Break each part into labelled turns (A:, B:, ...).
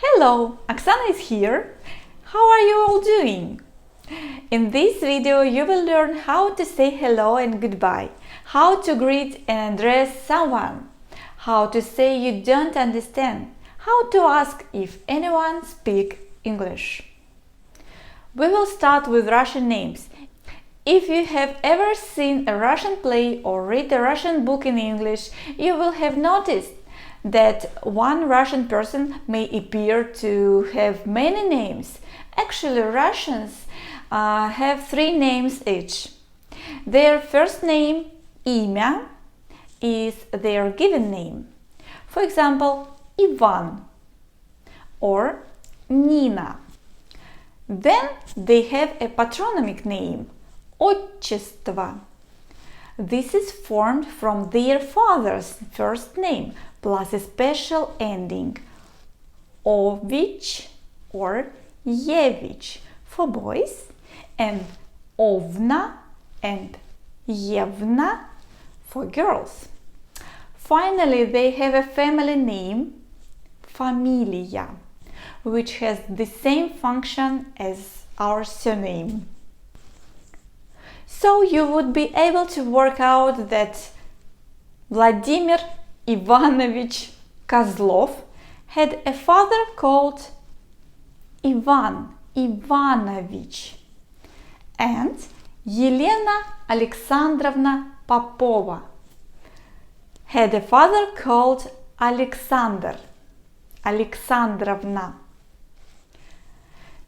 A: Hello, Oksana is here. How are you all doing? In this video you will learn how to say hello and goodbye, how to greet and address someone, how to say you don't understand, how to ask if anyone speaks English. We will start with Russian names. If you have ever seen a Russian play or read a Russian book in English, you will have noticed that one Russian person may appear to have many names. Actually, Russians have 3 names each. Their first name, имя, is their given name. For example, Ivan or Nina. Then they have a patronymic name, отчество. This is formed from their father's first name plus a special ending, ovich or yevich for boys, and ovna and yevna for girls. Finally, they have a family name, familia, which has the same function as our surname. So you would be able to work out that Vladimir Ivanovich Kozlov had a father called Ivan Ivanovich, and Елена Alexandrovna Popova had a father called Alexander Alexandrovna.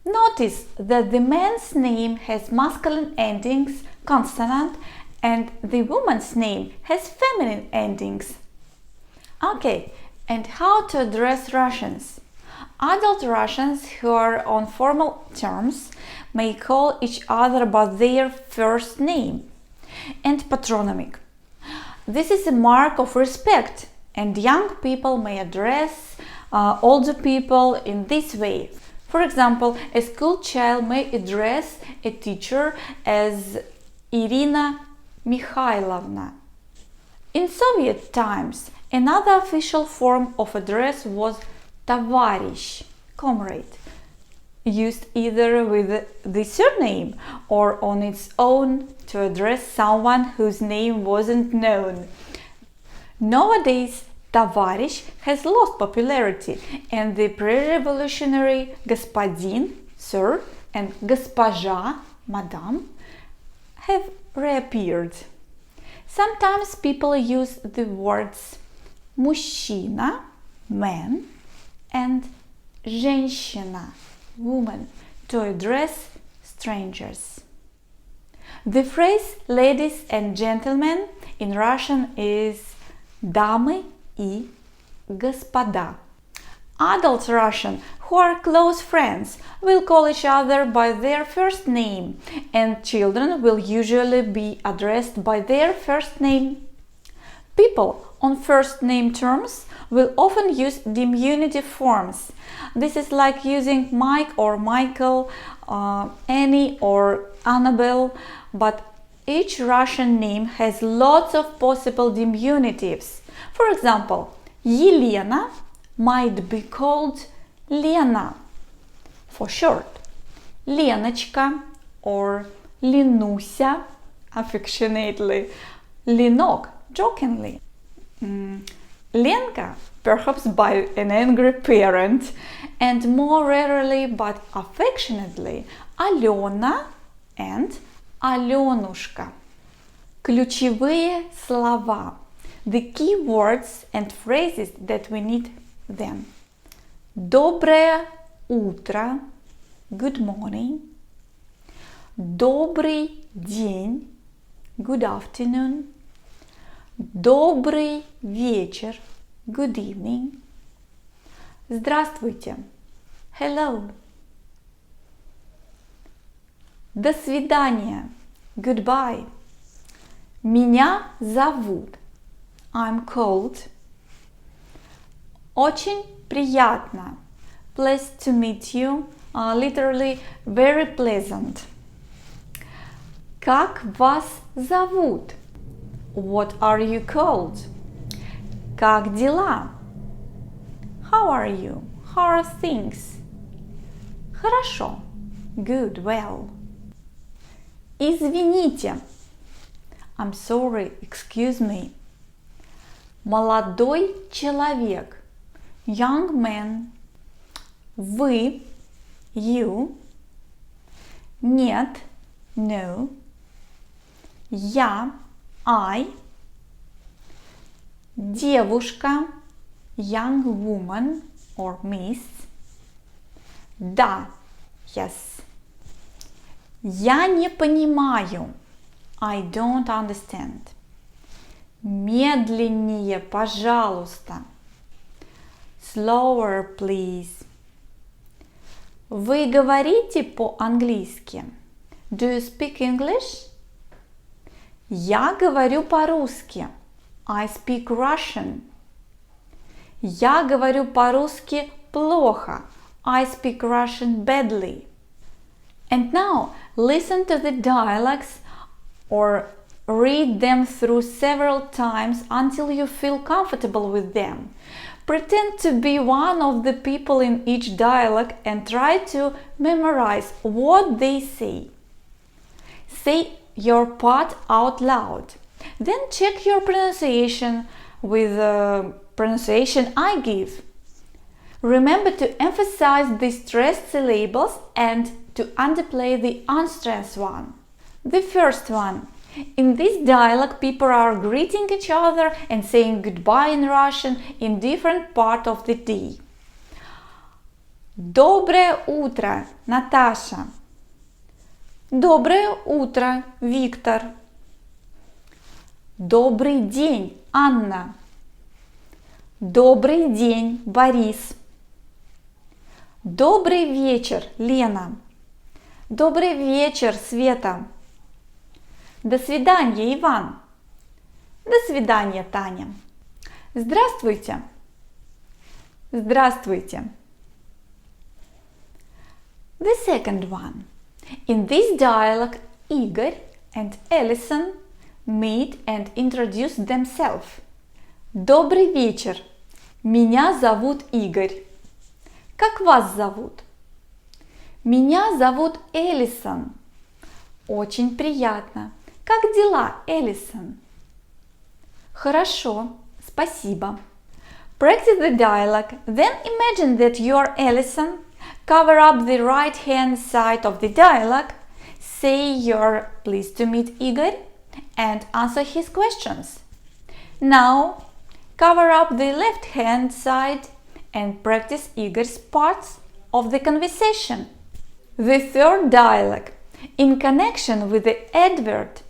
A: Notice that the man's name has masculine endings, consonant, and the woman's name has feminine endings. Okay, and how to address Russians? Adult Russians who are on formal terms may call each other by their first name and patronymic. This is a mark of respect, and young people may address older people in this way. For example, a school child may address a teacher as Irina Mikhailovna. In Soviet times, another official form of address was товарищ, comrade, used either with the surname or on its own to address someone whose name wasn't known. Nowadays, товарищ has lost popularity, and the pre-revolutionary господин, sir, and госпожа, madam, have reappeared. Sometimes people use the words мужчина, man, and женщина, woman, to address strangers. The phrase ladies and gentlemen in Russian is дамы и господа. Adult Russian who are close friends will call each other by their first name, and children will usually be addressed by their first name. People on first name terms will often use diminutive forms. This is like using Mike or Michael, Annie or Annabelle, but each Russian name has lots of possible diminutives. For example, Елена might be called Lena for short, Леночка or Ленуся affectionately, Ленок jokingly, Lenka perhaps by an angry parent, and more rarely but affectionately, Алена and Аленушка. Ключевые слова, the key words and phrases that we need then. Доброе утро, good morning. Добрый день, good afternoon. Добрый вечер, good evening. Здравствуйте, hello. До свидания, goodbye. Меня зовут, I'm called. Очень приятно, pleased to meet you, literally very pleasant. Как вас зовут? What are you called? Как дела? How are you? How are things? Хорошо. Good, well. Извините. I'm sorry, excuse me. Молодой человек. Young man. Вы. You. Нет. No. Я. I. Девушка. Young woman or miss. Да. Yes. Я не понимаю. I don't understand. Медленнее, пожалуйста. Slower, please. Вы говорите по-английски? Do you speak English? Я говорю по-русски. I speak Russian. Я говорю по-русски плохо. I speak Russian badly. And now listen to the dialects or read them through several times until you feel comfortable with them. Pretend to be one of the people in each dialect and try to memorize what they say. Say your part out loud. Then check your pronunciation with the pronunciation I give. Remember to emphasize the stressed syllables and to underplay the unstressed one. The first one. In this dialect, people are greeting each other and saying goodbye in Russian in different part of the day. Доброе утро, Наташа. Доброе утро, Виктор. Добрый день, Анна. Добрый день, Борис. Добрый вечер, Лена. Добрый вечер, Света. До свидания, Иван. До свидания, Таня. Здравствуйте. Здравствуйте. The second one. In this dialect, Igor and Alison meet and introduce themselves. Добрый вечер. Меня зовут Игорь. Как вас зовут? Меня зовут Элисон. Очень приятно. Как дела, Элисон? Хорошо, спасибо. Practice the dialect, then imagine that you are Alison. Cover up the right hand side of the dialect. Say you're pleased to meet Igor and answer his questions. Now, cover up the left hand side and practice Igor's parts of the conversation. The third dialect. In connection with the advert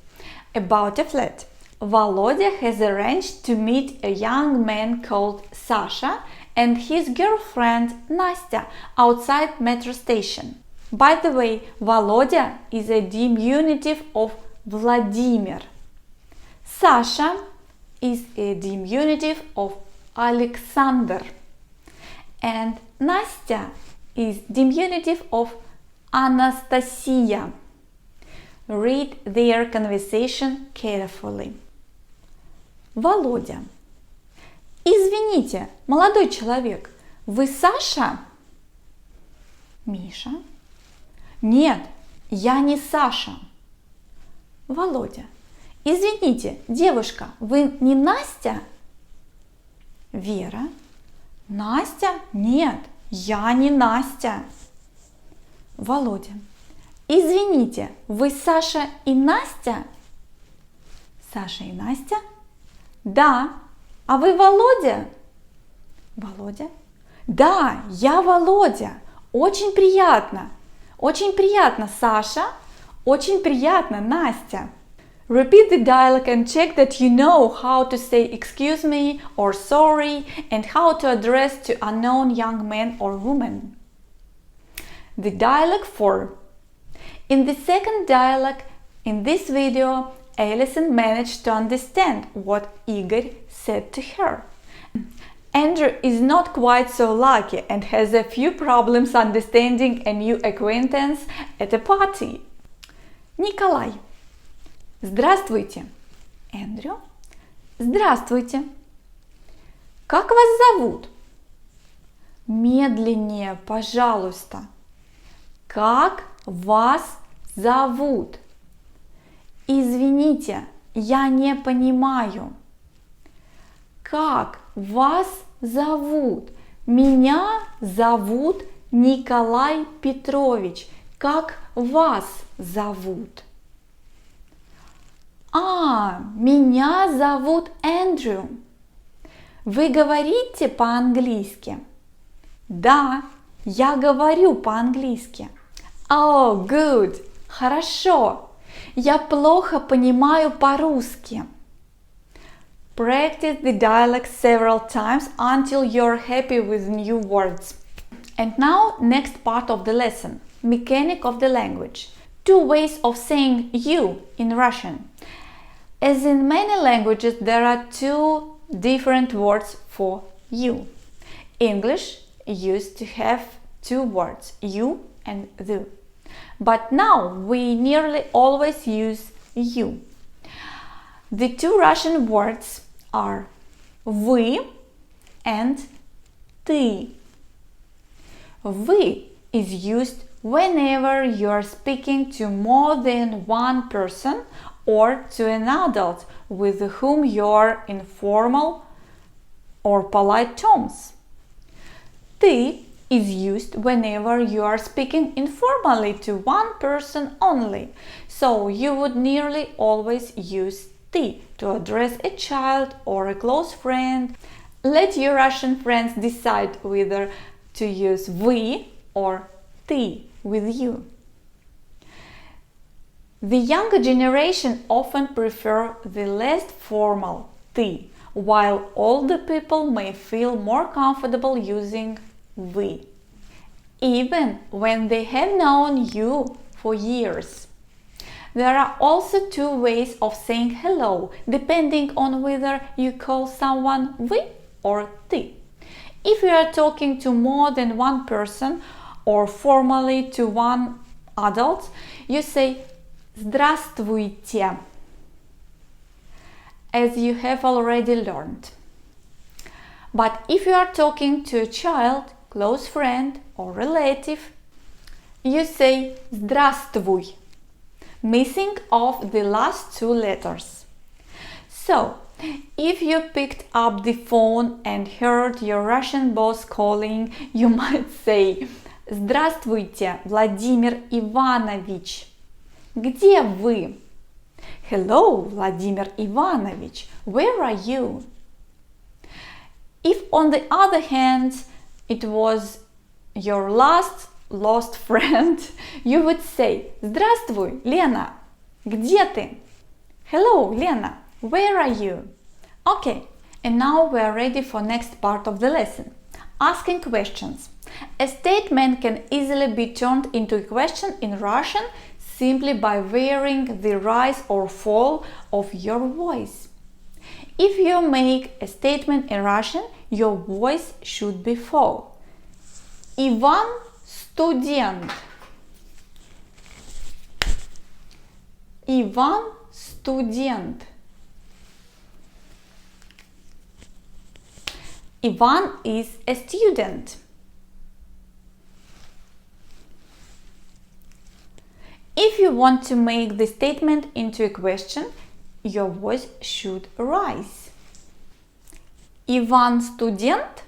A: about a flat, Volodya has arranged to meet a young man called Sasha and his girlfriend Nastya outside metro station. By the way, Volodya is a diminutive of Vladimir. Sasha is a diminutive of Alexander. And Nastya is diminutive of Anastasia. Read their conversation carefully. Володя. Извините, молодой человек, вы Саша? Миша. Нет, я не Саша. Володя. Извините, девушка, вы не Настя? Вера. Настя? Нет, я не Настя. Володя. Извините, вы Саша и Настя? Саша и Настя? Да. А вы Володя? Володя. Да, я Володя. Очень приятно. Очень приятно, Саша. Очень приятно, Настя. Repeat the dialogue and check that you know how to say excuse me or sorry and how to address to unknown young man or woman. The dialogue 4. In the second dialogue in this video, Alison managed to understand what Igor said to her. Andrew is not quite so lucky and has a few problems understanding a new acquaintance at a party. Николай. Здравствуйте. Эндрю. Здравствуйте. Как вас зовут? Медленнее, пожалуйста. Как вас зовут? Извините, я не понимаю. Как вас зовут? Меня зовут Николай Петрович. Как вас зовут? Меня зовут Эндрю. Вы говорите по-английски? Да, я говорю по-английски. Oh, good. Хорошо. Я плохо понимаю по-русски. Practice the dialect several times until you're happy with new words. And now, next part of the lesson. Mechanic of the language. 2 ways of saying you in Russian. As in many languages, there are 2 different words for you. English used to have 2 words, you and the. But now we nearly always use you. The 2 Russian words are вы and ты. Вы is used whenever you are speaking to more than one person or to an adult with whom you are in formal or polite tones. Ты is used whenever you are speaking informally to one person only, so you would nearly always use ты to address a child or a close friend. Let your Russian friends decide whether to use вы or ты with you. The younger generation often prefer the less formal ты, while older people may feel more comfortable using вы, even when they have known you for years. There are also 2 ways of saying hello, depending on whether you call someone вы or ты. If you are talking to more than one person or formally to one adult, you say здравствуйте, as you have already learned. But if you are talking to a child, close friend or relative, you say здравствуй, missing off the last 2 letters. So, if you picked up the phone and heard your Russian boss calling, you might say здравствуйте, Владимир Иванович. Где вы? Hello, Vladimir Ivanovich. Where are you? If, on the other hand, it was your lost friend, you would say здравствуй, Лена. Где ты? Hello, Lena. Where are you? Okay, and now we are ready for next part of the lesson. Asking questions. A statement can easily be turned into a question in Russian simply by varying the rise or fall of your voice. If you make a statement in Russian, your voice should be fall. Иван студент. Иван студент. Ivan is a student. If you want to make the statement into a question, your voice should rise. Иван студент?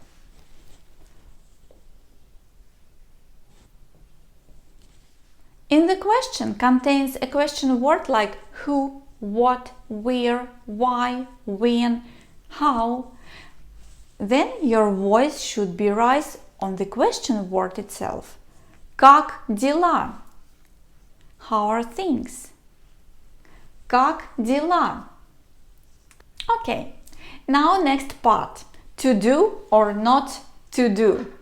A: In the question contains a question word like who, what, where, why, when, how. Then your voice should be rise on the question word itself. Как дела? How are things? Как дела? Okay, now next part. To do or not to do.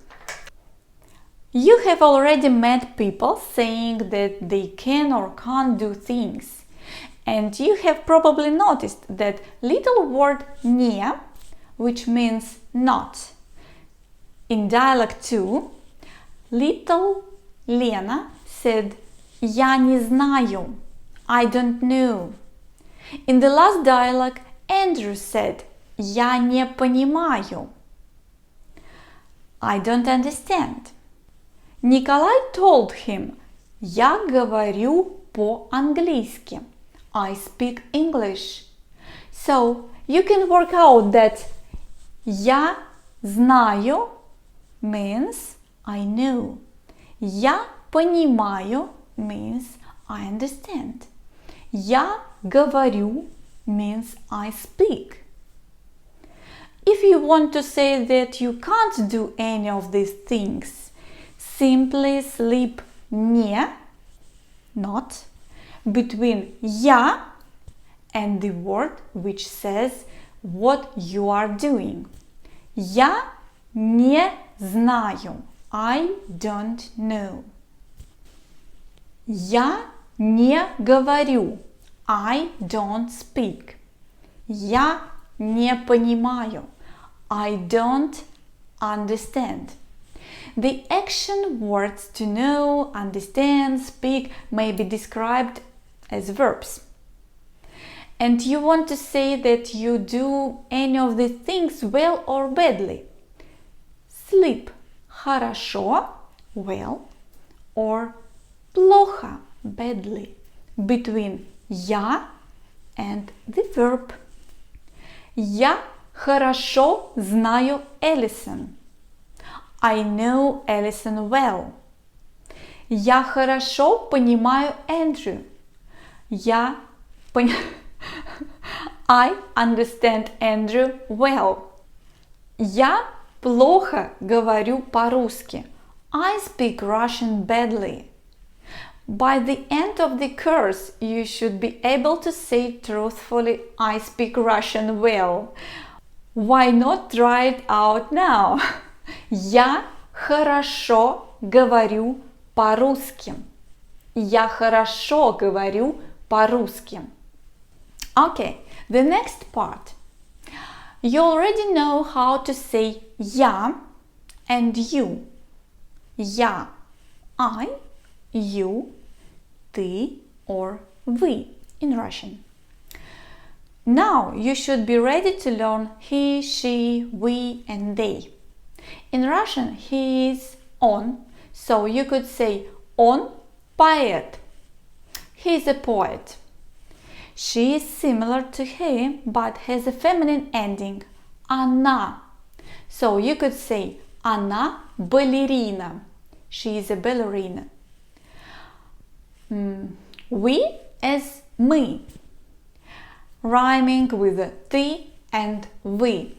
A: You have already met people saying that they can or can't do things. And you have probably noticed that little word не, which means not. In dialect 2, little Lena said Я не знаю. I don't know. In the last dialogue, Andrew said Я не понимаю. I don't understand. Николай told him, я говорю по-английски. I speak English. So you can work out that я знаю means I know. Я понимаю means I understand. Я говорю means I speak. If you want to say that you can't do any of these things, simply slip не, not, between я and the word which says what you are doing. Я не знаю. I don't know. Я не говорю. I don't speak. Я не понимаю. I don't understand. The action words to know, understand, speak may be described as verbs. And you want to say that you do any of these things well or badly. Sleep хорошо, well, or плохо, badly, between я and the verb. Я хорошо знаю Элисон. I know Alison well. Я хорошо понимаю Эндрю. I understand Andrew well. Я плохо говорю по-русски. I speak Russian badly. By the end of the course, you should be able to say truthfully, I speak Russian well. Why not try it out now? Я хорошо говорю по-русски. Я хорошо говорю по-русски. Okay, the next part. You already know how to say я and you. Я, I, you, ты or вы in Russian. Now you should be ready to learn he, she, we and they. In Russian, he is on, so you could say он поэт. He is a poet. She is similar to he, but has a feminine ending, она. So you could say она балерина. She is a ballerina. We as мы, rhyming with ты and вы.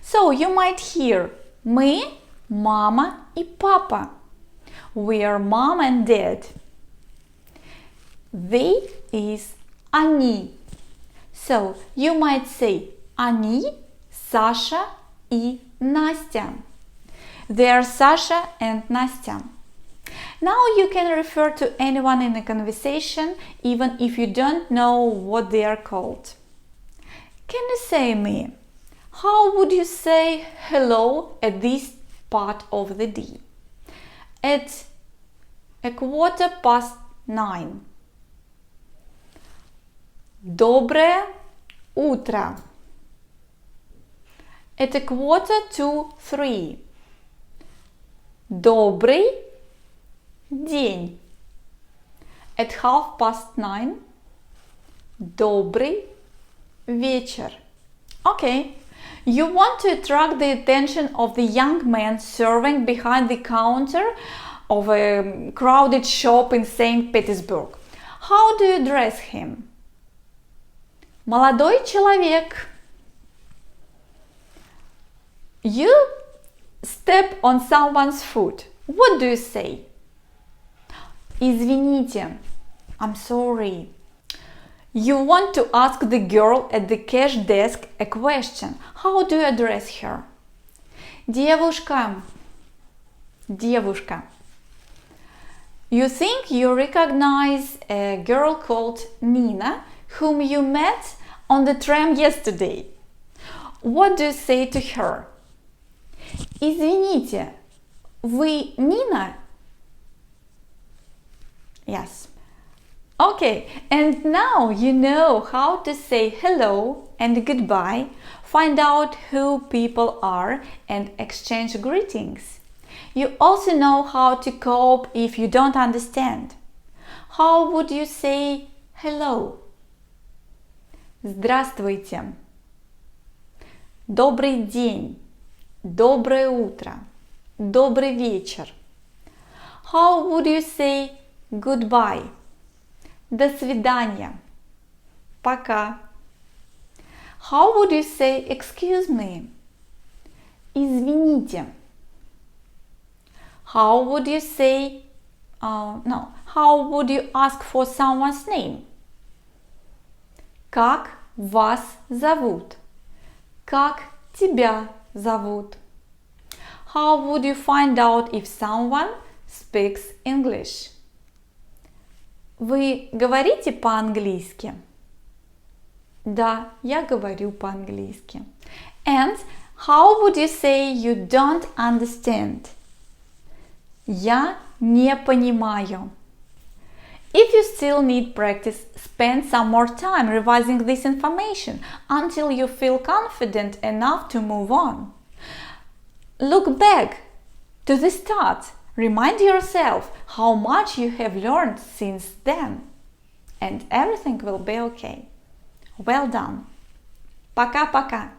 A: So you might hear мы, мама и папа. We are mom and dad. They is они. So you might say они, Саша и Настя. They are Sasha and Настя. Now you can refer to anyone in a conversation even if you don't know what they are called. Can you say me? How would you say hello at this part of the day? At 9:15. Доброе утро. At 2:45. Добрый день. At 9:30. Добрый вечер. Okay. You want to attract the attention of the young man serving behind the counter of a crowded shop in St. Petersburg. How do you address him? Молодой человек. You step on someone's foot. What do you say? Извините. I'm sorry. You want to ask the girl at the cash desk a question. How do you address her? Девушка. Девушка. You think you recognize a girl called Nina, whom you met on the tram yesterday. What do you say to her? Извините, вы Nina? Yes. Okay, and now you know how to say hello and goodbye find out who people are, and exchange greetings. You also know how to cope if you don't understand. How would you say hello? Здравствуйте. Добрый день. Доброе утро. Добрый вечер. How would you say goodbye? До свидания. Пока. How would you say excuse me? Извините. How would you say how would you ask for someone's name? Как вас зовут? Как тебя зовут? How would you find out if someone speaks English? Вы говорите по-английски? Да, я говорю по-английски. And how would you say you don't understand? Я не понимаю. If you still need practice, spend some more time revising this information until you feel confident enough to move on. Look back to the start. Remind yourself how much you have learned since then. And everything will be okay. Well done. Пока-пока.